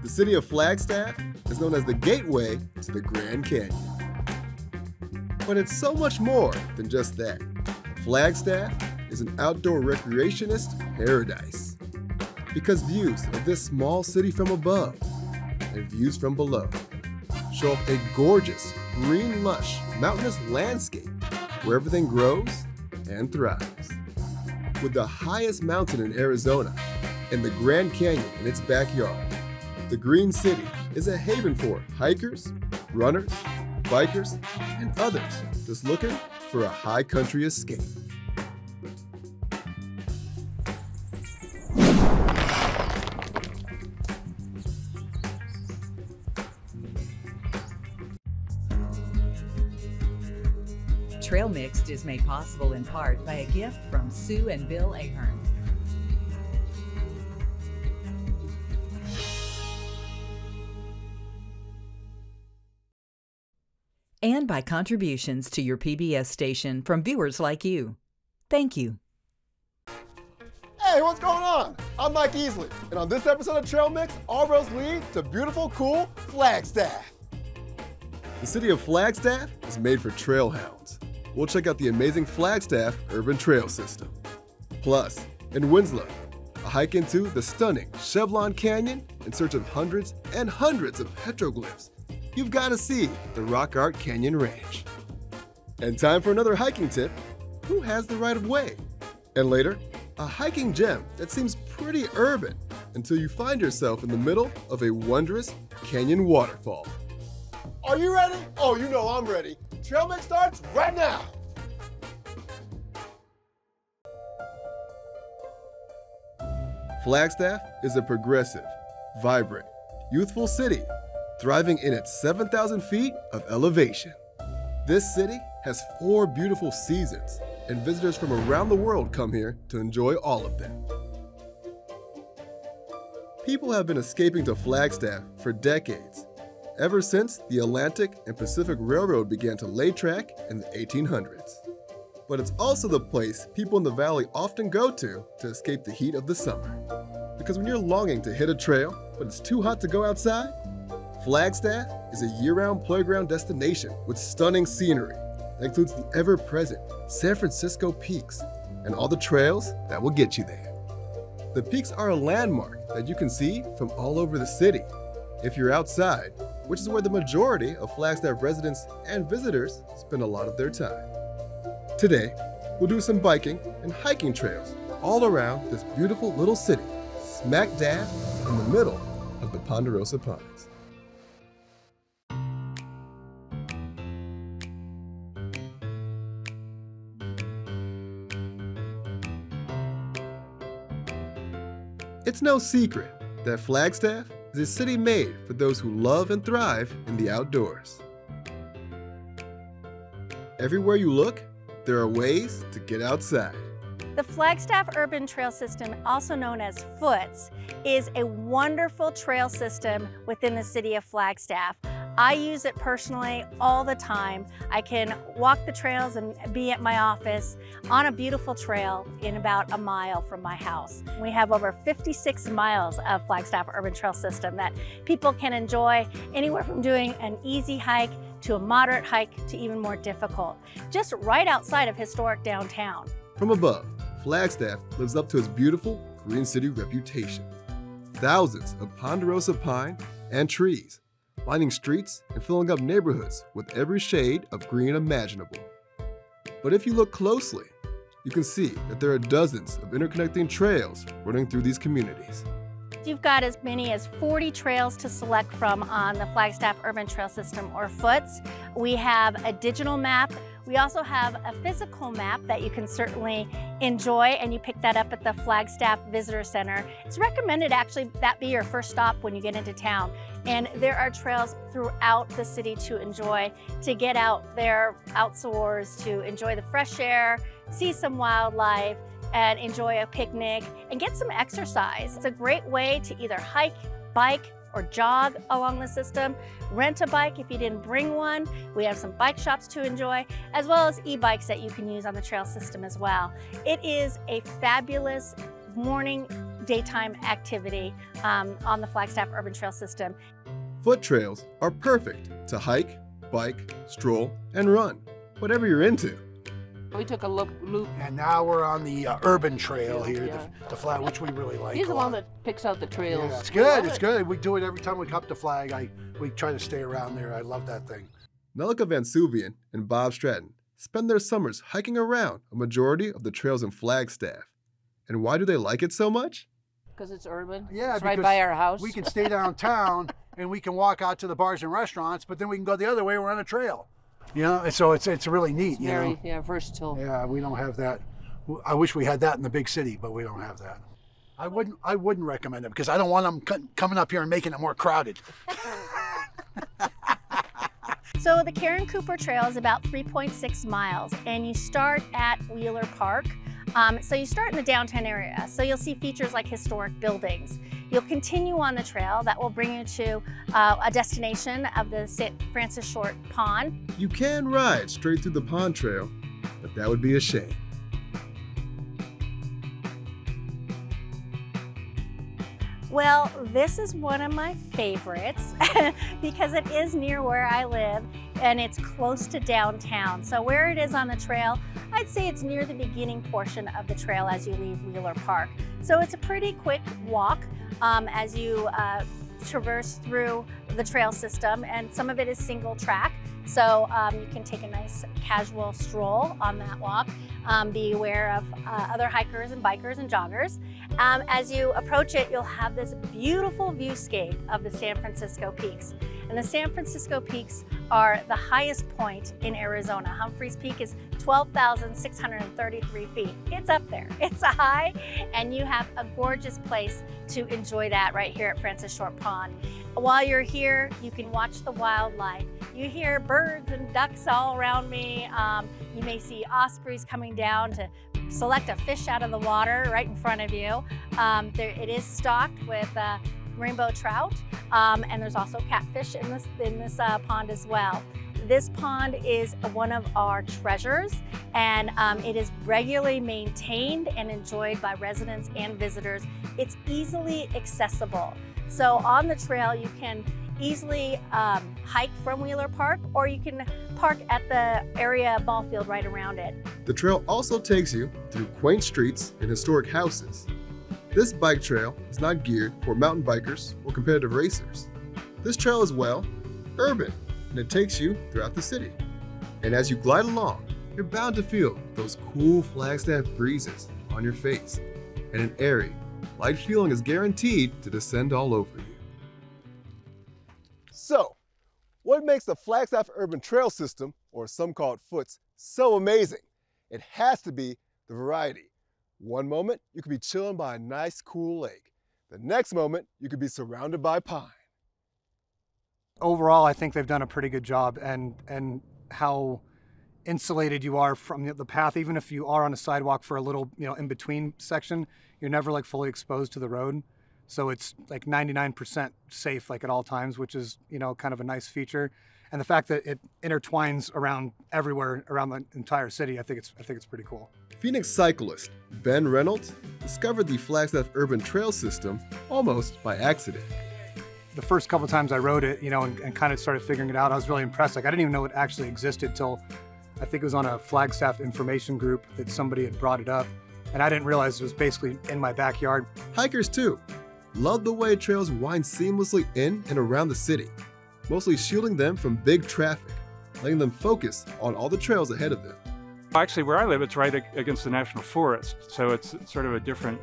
The city of Flagstaff is known as the gateway to the Grand Canyon. But it's so much more than just that. Flagstaff is an outdoor recreationist paradise because views of this small city from above and views from below show off a gorgeous, green, lush, mountainous landscape where everything grows and thrives. With the highest mountain in Arizona and the Grand Canyon in its backyard, the Green City is a haven for hikers, runners, bikers, and others just looking for a high country escape. Trail Mixed is made possible in part by a gift from Sue and Bill Ahern. And by contributions to your PBS station from viewers like you. Thank you. Hey, what's going on? I'm Mike Easley, and on this episode of Trail Mix, our roads lead to beautiful, cool Flagstaff. The city of Flagstaff is made for trail hounds. We'll check out the amazing Flagstaff urban trail system. Plus, in Winslow, a hike into the stunning Chevelon Canyon in search of hundreds and hundreds of petroglyphs. You've got to see the Rock Art Canyon Range. And time for another hiking tip. Who has the right of way? And later, a hiking gem that seems pretty urban until you find yourself in the middle of a wondrous canyon waterfall. Are you ready? Oh, you know I'm ready. Trail Mix starts right now. Flagstaff is a progressive, vibrant, youthful city thriving in its 7,000 feet of elevation. This city has 4 beautiful seasons, and visitors from around the world come here to enjoy all of them. People have been escaping to Flagstaff for decades, ever since the Atlantic and Pacific Railroad began to lay track in the 1800s. But it's also the place people in the valley often go to escape the heat of the summer. Because when you're longing to hit a trail, but it's too hot to go outside, Flagstaff is a year-round playground destination with stunning scenery that includes the ever-present San Francisco peaks and all the trails that will get you there. The peaks are a landmark that you can see from all over the city if you're outside, which is where the majority of Flagstaff residents and visitors spend a lot of their time. Today, we'll do some biking and hiking trails all around this beautiful little city, smack dab in the middle of the Ponderosa Pines. It's no secret that Flagstaff is a city made for those who love and thrive in the outdoors. Everywhere you look, there are ways to get outside. The Flagstaff Urban Trail System, also known as FOOTS, is a wonderful trail system within the city of Flagstaff. I use it personally all the time. I can walk the trails and be at my office on a beautiful trail in about a mile from my house. We have over 56 miles of Flagstaff Urban Trail System that people can enjoy, anywhere from doing an easy hike to a moderate hike to even more difficult, just right outside of historic downtown. From above, Flagstaff lives up to its beautiful Green City reputation. Thousands of ponderosa pine and trees lining streets and filling up neighborhoods with every shade of green imaginable. But if you look closely, you can see that there are dozens of interconnecting trails running through these communities. You've got as many as 40 trails to select from on the Flagstaff Urban Trail System, or FOOTS. We have a digital map. We also have a physical map that you can certainly enjoy, and you pick that up at the Flagstaff Visitor Center. It's recommended actually that be your first stop when you get into town. And there are trails throughout the city to enjoy, to get out there outdoors, to enjoy the fresh air, see some wildlife, and enjoy a picnic and get some exercise. It's a great way to either hike, bike, or jog along the system. Rent a bike if you didn't bring one. We have some bike shops to enjoy, as well as e-bikes that you can use on the trail system as well. It is a fabulous morning daytime activity on the Flagstaff Urban Trail System. Foot trails are perfect to hike, bike, stroll, and run, whatever you're into. We took a loop. And now we're on the urban trail here, Yeah. the flag, which we really like. He's the one that picks out the trails. Yeah, it's good, it's good. We do it every time we come up to Flag. We try to stay around there. I love that thing. Nellika Van Suvian and Bob Stratton spend their summers hiking around a majority of the trails in Flagstaff. And why do they like it so much? Because it's urban. Yeah, it's right by our house. We can stay downtown and we can walk out to the bars and restaurants, but then we can go the other way. We're on a trail. You know, and so it's really neat. You Very, know? yeah, versatile. Yeah, we don't have that. I wish we had that in the big city, but we don't have that. I wouldn't recommend it because I don't want them coming up here and making it more crowded. So the Karen Cooper Trail is about 3.6 miles, and you start at Wheeler Park. So you start in the downtown area, so you'll see features like historic buildings. You'll continue on the trail that will bring you to a destination of the St. Francis Short Pond. You can ride straight through the pond trail, but that would be a shame. Well, this is one of my favorites because it is near where I live and it's close to downtown. So where it is on the trail, I'd say it's near the beginning portion of the trail as you leave Wheeler Park. So it's a pretty quick walk as you traverse through the trail system, and some of it is single track. So you can take a nice casual stroll on that walk. Be aware of other hikers and bikers and joggers. As you approach it, you'll have this beautiful viewscape of the San Francisco Peaks. And the San Francisco Peaks are the highest point in Arizona. Humphreys Peak is 12,633 feet. It's up there, it's high, and you have a gorgeous place to enjoy that right here at Francis Short Pond. While you're here, you can watch the wildlife. You hear birds and ducks all around me. You may see ospreys coming down to select a fish out of the water right in front of you. It is stocked with rainbow trout, and there's also catfish in this pond as well. This pond is one of our treasures, and it is regularly maintained and enjoyed by residents and visitors. It's easily accessible. So on the trail, you can easily hike from Wheeler Park, or you can park at the area ball field right around it. The trail also takes you through quaint streets and historic houses. This bike trail is not geared for mountain bikers or competitive racers. This trail is, well, urban, and it takes you throughout the city. And as you glide along, you're bound to feel those cool Flagstaff breezes on your face, and an airy, light feeling is guaranteed to descend all over you. So, what makes the Flagstaff Urban Trail System, or some call it FOOTS, so amazing? It has to be the variety. One moment, you could be chilling by a nice, cool lake. The next moment, you could be surrounded by pine. Overall, I think they've done a pretty good job, and how insulated you are from the path. Even if you are on a sidewalk for a little, in between section, you're never like fully exposed to the road. So it's like 99% safe, like at all times, which is, kind of a nice feature. And the fact that it intertwines around everywhere around the entire city, I think it's pretty cool. Phoenix cyclist Ben Reynolds discovered the Flagstaff Urban Trail System almost by accident. The first couple times I rode it, and kind of started figuring it out, I was really impressed. Like, I didn't even know it actually existed till I think it was on a Flagstaff information group that somebody had brought it up. And I didn't realize it was basically in my backyard. Hikers too love the way trails wind seamlessly in and around the city, mostly shielding them from big traffic, letting them focus on all the trails ahead of them. Actually, where I live, it's right against the National Forest, so it's sort of a different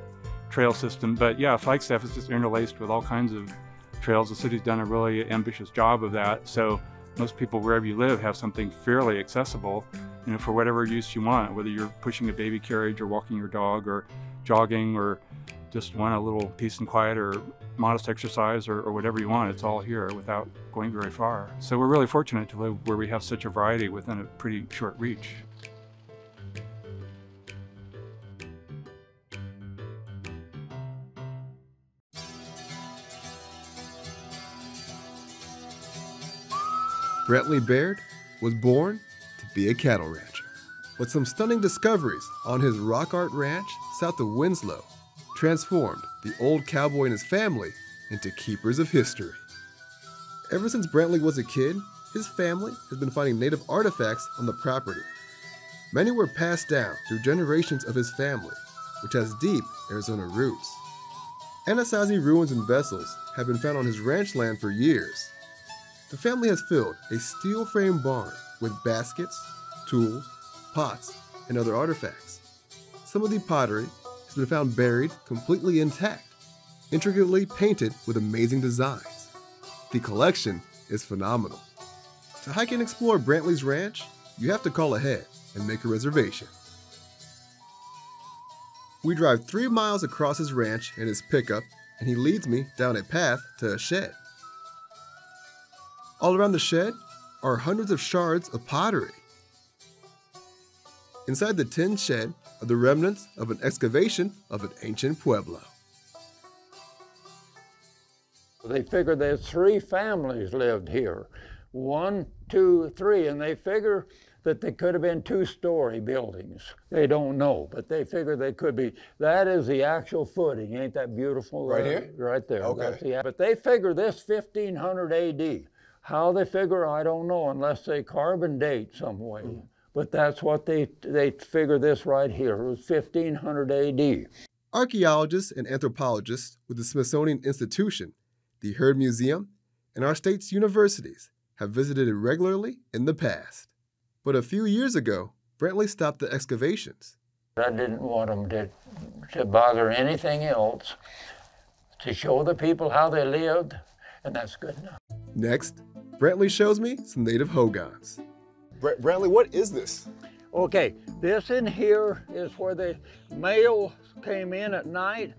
trail system. But yeah, Flagstaff is just interlaced with all kinds of trails. The city's done a really ambitious job of that. So most people, wherever you live, have something fairly accessible, for whatever use you want, whether you're pushing a baby carriage or walking your dog or jogging or just want a little peace and quiet or modest exercise or whatever you want. It's all here without going very far. So we're really fortunate to live where we have such a variety within a pretty short reach. Brentley Baird was born to be a cattle rancher. With some stunning discoveries on his rock art ranch south of Winslow, transformed the old cowboy and his family into keepers of history. Ever since Brantley was a kid, his family has been finding native artifacts on the property. Many were passed down through generations of his family, which has deep Arizona roots. Anasazi ruins and vessels have been found on his ranch land for years. The family has filled a steel frame barn with baskets, tools, pots, and other artifacts. Some of the pottery has been found buried completely intact, intricately painted with amazing designs. The collection is phenomenal. To hike and explore Brantley's ranch, you have to call ahead and make a reservation. We drive 3 miles across his ranch in his pickup, and he leads me down a path to a shed. All around the shed are hundreds of shards of pottery. Inside the tin shed are the remnants of an excavation of an ancient pueblo. They figure there's 3 families lived here. 1, 2, 3, and they figure that they could have been 2-story buildings. They don't know, but they figure they could be. That is the actual footing. Ain't that beautiful? Right here? Right there. Okay. But they figure this 1500 AD. How they figure, I don't know, unless they carbon date some way. But that's what they figure this right here. It was 1500 AD. Archaeologists and anthropologists with the Smithsonian Institution, the Heard Museum, and our state's universities have visited it regularly in the past. But a few years ago, Brantley stopped the excavations. I didn't want them to bother anything else, to show the people how they lived, and that's good enough. Next, Brantley shows me some native hogans. Brantley, what is this? Okay, this in here is where the males came in at night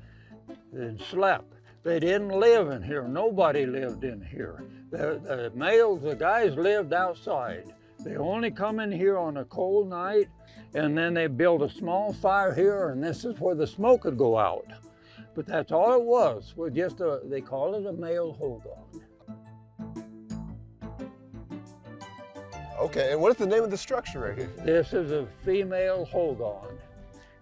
and slept. They didn't live in here. Nobody lived in here. The males, the guys lived outside. They only come in here on a cold night, and then they build a small fire here, and this is where the smoke would go out. But that's all it was just they call it a male hogan. Okay, and what is the name of the structure right here? This is a female hogan.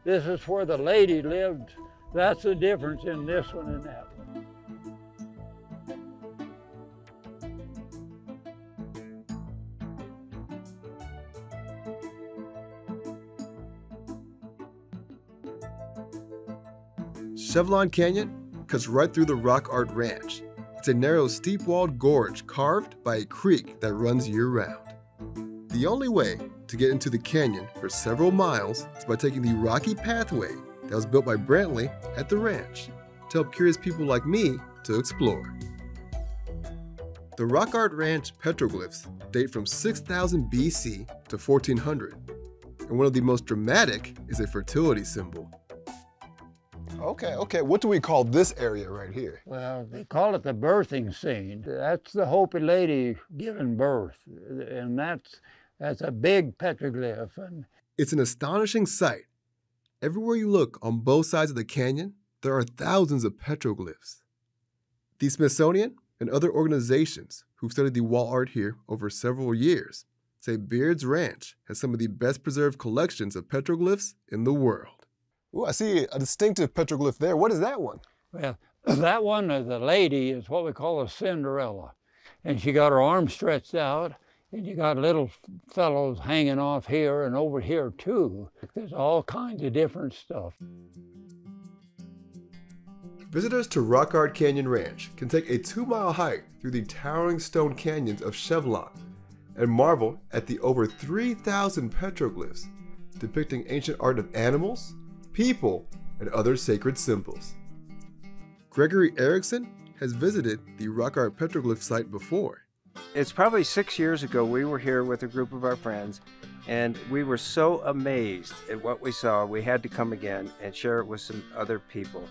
This is where the lady lived. That's the difference in this one and that one. Chevelon Canyon cuts right through the Rock Art Ranch. It's a narrow, steep-walled gorge carved by a creek that runs year-round. The only way to get into the canyon for several miles is by taking the rocky pathway that was built by Brantley at the ranch to help curious people like me to explore. The Rock Art Ranch petroglyphs date from 6000 BC to 1400, and one of the most dramatic is a fertility symbol. Okay, what do we call this area right here? Well, they call it the birthing scene. That's the Hopi lady giving birth, and that's a big petroglyph. And it's an astonishing sight. Everywhere you look on both sides of the canyon, there are thousands of petroglyphs. The Smithsonian and other organizations who've studied the wall art here over several years say Beard's Ranch has some of the best preserved collections of petroglyphs in the world. Ooh, I see a distinctive petroglyph there. What is that one? Well, that one, the lady, is what we call a Cinderella. And she got her arms stretched out, and you got little fellows hanging off here and over here too. There's all kinds of different stuff. Visitors to Rock Art Canyon Ranch can take a 2-mile hike through the towering stone canyons of Chevelon and marvel at the over 3,000 petroglyphs depicting ancient art of animals, people, and other sacred symbols. Gregory Erickson has visited the Rock Art Petroglyph site before. It's probably 6 years ago we were here with a group of our friends, and we were so amazed at what we saw, we had to come again and share it with some other people.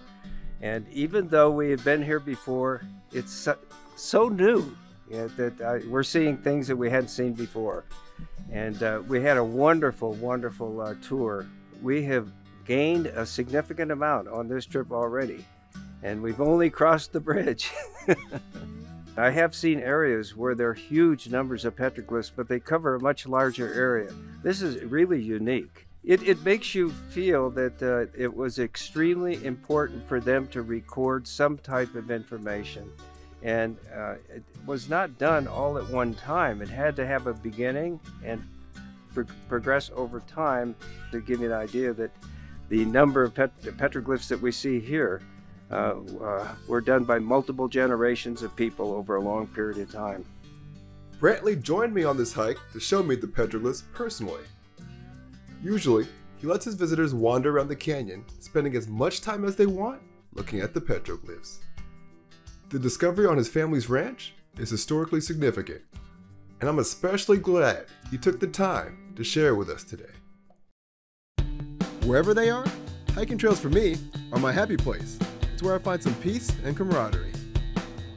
And even though we had been here before, it's so new that we're seeing things that we hadn't seen before. And we had a wonderful, wonderful tour. We have gained a significant amount on this trip already, and we've only crossed the bridge. I have seen areas where there are huge numbers of petroglyphs, but they cover a much larger area. This is really unique, It makes you feel that it was extremely important for them to record some type of information. And it was not done all at one time. It had to have a beginning and progress over time. To give you an idea that the number of petroglyphs that we see here were done by multiple generations of people over a long period of time. Brantley joined me on this hike to show me the petroglyphs personally. Usually, he lets his visitors wander around the canyon, spending as much time as they want looking at the petroglyphs. The discovery on his family's ranch is historically significant, and I'm especially glad he took the time to share with us today. Wherever they are, hiking trails for me are my happy place. It's where I find some peace and camaraderie.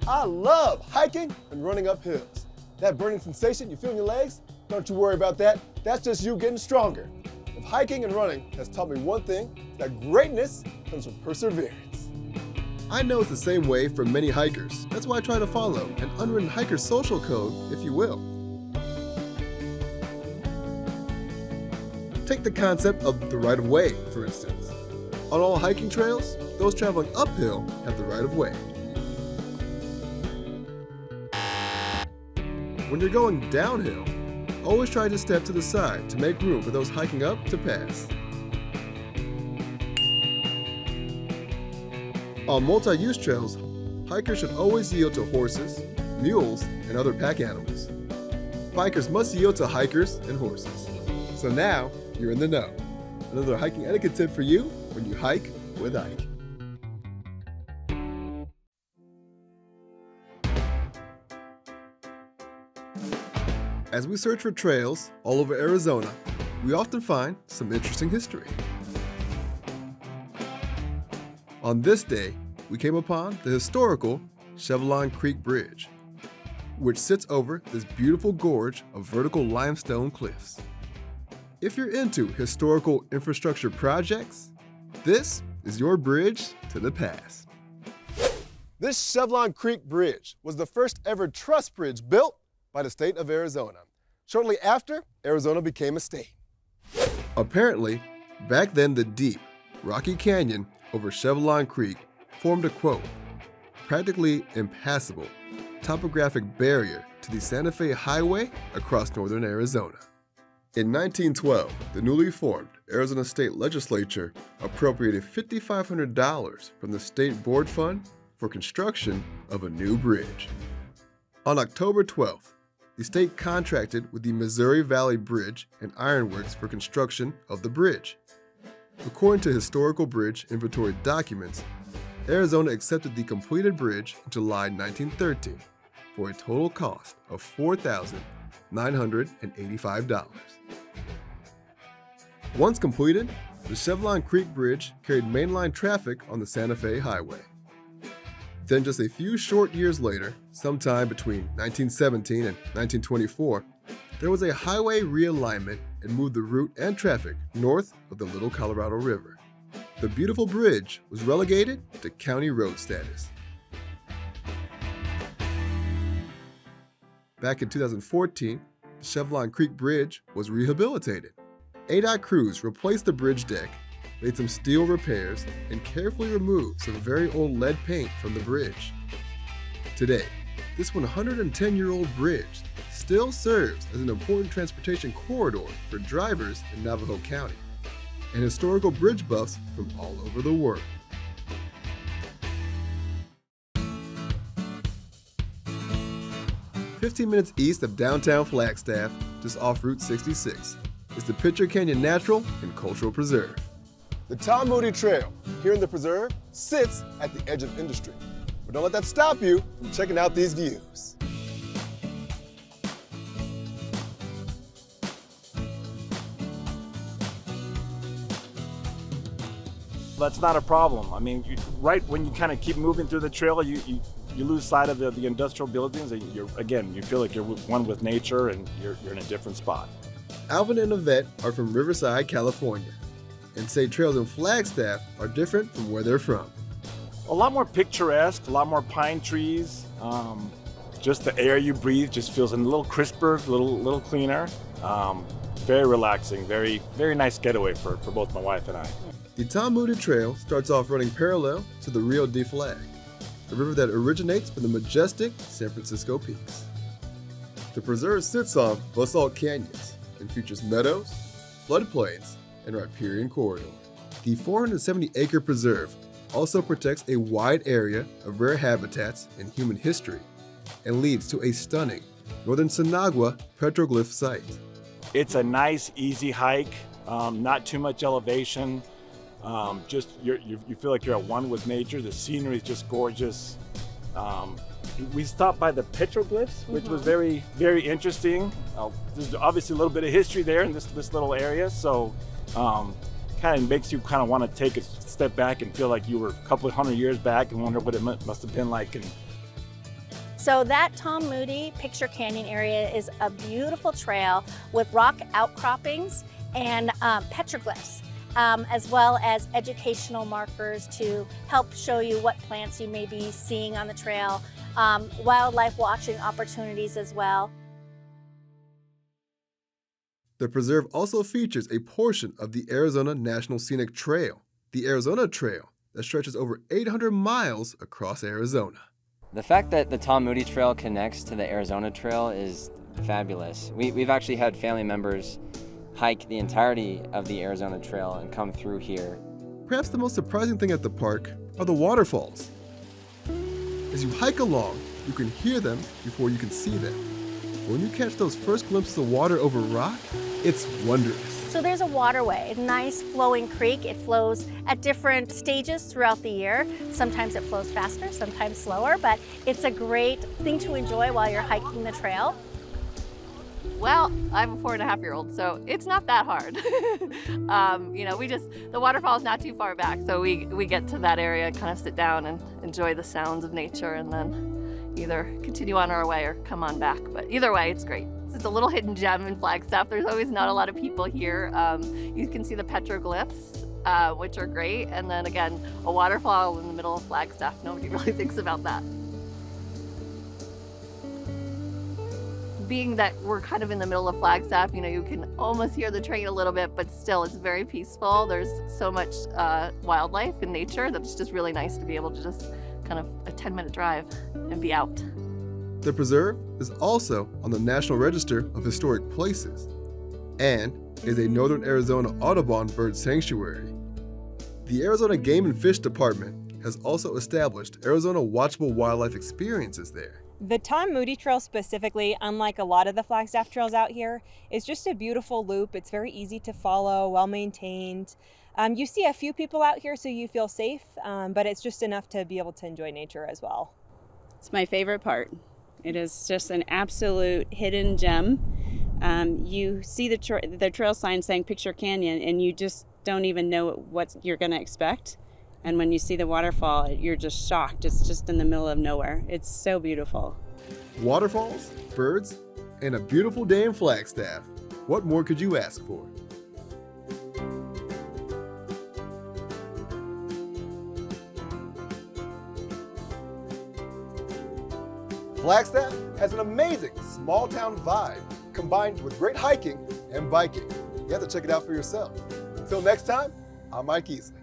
I love hiking and running up hills. That burning sensation you feel in your legs, don't you worry about that. That's just you getting stronger. If hiking and running has taught me one thing, it's that greatness comes from perseverance. I know it's the same way for many hikers. That's why I try to follow an unwritten hiker social code, if you will. Take the concept of the right of way, for instance. On all hiking trails, those traveling uphill have the right of way. When you're going downhill, always try to step to the side to make room for those hiking up to pass. On multi-use trails, hikers should always yield to horses, mules, and other pack animals. Bikers must yield to hikers and horses. So now, you're in the know. Another hiking etiquette tip for you when you hike with Ike. As we search for trails all over Arizona, we often find some interesting history. On this day, we came upon the historical Chevelon Creek Bridge, which sits over this beautiful gorge of vertical limestone cliffs. If you're into historical infrastructure projects, this is your bridge to the past. This Chevelon Creek Bridge was the first ever truss bridge built by the state of Arizona, shortly after Arizona became a state. Apparently, back then the deep, rocky canyon over Chevelon Creek formed a, quote, practically impassable topographic barrier to the Santa Fe Highway across northern Arizona. In 1912, the newly formed Arizona State Legislature appropriated $5,500 from the State Board Fund for construction of a new bridge. On October 12th, the state contracted with the Missouri Valley Bridge and Iron Works for construction of the bridge. According to historical bridge inventory documents, Arizona accepted the completed bridge in July 1913 for a total cost of $4,985. Once completed, the Chevelon Creek Bridge carried mainline traffic on the Santa Fe Highway. Then just a few short years later, sometime between 1917 and 1924, there was a highway realignment and moved the route and traffic north of the Little Colorado River. The beautiful bridge was relegated to county road status. Back in 2014, the Chevelon Creek Bridge was rehabilitated. ADOT crews replaced the bridge deck, made some steel repairs, and carefully removed some very old lead paint from the bridge. Today, this 110-year-old bridge still serves as an important transportation corridor for drivers in Navajo County and historical bridge buffs from all over the world. "15 minutes east of downtown Flagstaff, just off Route 66, is the Chevelon Canyon Natural and Cultural Preserve. The Tom Moody Trail here in the preserve sits at the edge of industry. But don't let that stop you from checking out these views. That's not a problem. I mean, right when you kind of keep moving through the trail, you lose sight of the industrial buildings. And you feel like you're one with nature and you're in a different spot. Alvin and Yvette are from Riverside, California, and say trails in Flagstaff are different from where they're from. A lot more picturesque, a lot more pine trees. Just the air you breathe just feels a little crisper, a little cleaner. very relaxing, very nice getaway for both my wife and I. The Tom Moody Trail starts off running parallel to the Rio de Flag, the river that originates from the majestic San Francisco peaks. The preserve sits on basalt canyons and features meadows, floodplains, and riparian corridor. The 470-acre preserve also protects a wide area of rare habitats and human history and leads to a stunning northern Sinagua petroglyph site. It's a nice, easy hike, not too much elevation. Just you feel like you're at one with nature. The scenery is just gorgeous. We stopped by the petroglyphs, which was very interesting. There's obviously a little bit of history there in this little area, so kind of makes you kind of want to take a step back and feel like you were a couple of 100 years back and wonder what it must have been like. So that Tom Moody Picture Canyon area is a beautiful trail with rock outcroppings and petroglyphs, as well as educational markers to help show you what plants you may be seeing on the trail, wildlife watching opportunities as well. The preserve also features a portion of the Arizona National Scenic Trail, the Arizona Trail, that stretches over 800 miles across Arizona. The fact that the Tom Moody Trail connects to the Arizona Trail is fabulous. We've actually had family members hike the entirety of the Arizona Trail and come through here. Perhaps the most surprising thing at the park are the waterfalls. As you hike along, you can hear them before you can see them. When you catch those first glimpses of water over rock, it's wondrous. So there's a waterway, a nice flowing creek. It flows at different stages throughout the year. Sometimes it flows faster, sometimes slower, but it's a great thing to enjoy while you're hiking the trail. Well, I'm a 4.5-year-old, so it's not that hard. You know, the waterfall is not too far back, so we get to that area, kind of sit down and enjoy the sounds of nature, and then either continue on our way or come on back. But either way, it's great. It's a little hidden gem in Flagstaff. There's always not a lot of people here. You can see the petroglyphs, which are great, and then again, a waterfall in the middle of Flagstaff. Nobody really thinks about that. Being that we're kind of in the middle of Flagstaff, you know, you can almost hear the train a little bit, but still it's very peaceful. There's so much wildlife and nature that it's just really nice to be able to just kind of a 10-minute drive and be out. The preserve is also on the National Register of Historic Places and is a Northern Arizona Audubon bird sanctuary. The Arizona Game and Fish Department has also established Arizona watchable wildlife experiences there. The Tom Moody Trail specifically, unlike a lot of the Flagstaff trails out here, is just a beautiful loop. It's very easy to follow, well maintained. You see a few people out here so you feel safe, but it's just enough to be able to enjoy nature as well. It's my favorite part. It is just an absolute hidden gem. You see the trail sign saying Picture Canyon, and you just don't even know what you're going to expect. And when you see the waterfall, you're just shocked. It's just in the middle of nowhere. It's so beautiful. Waterfalls, birds, and a beautiful day in Flagstaff. What more could you ask for? Flagstaff has an amazing small town vibe combined with great hiking and biking. You have to check it out for yourself. Until next time, I'm Mike Easley.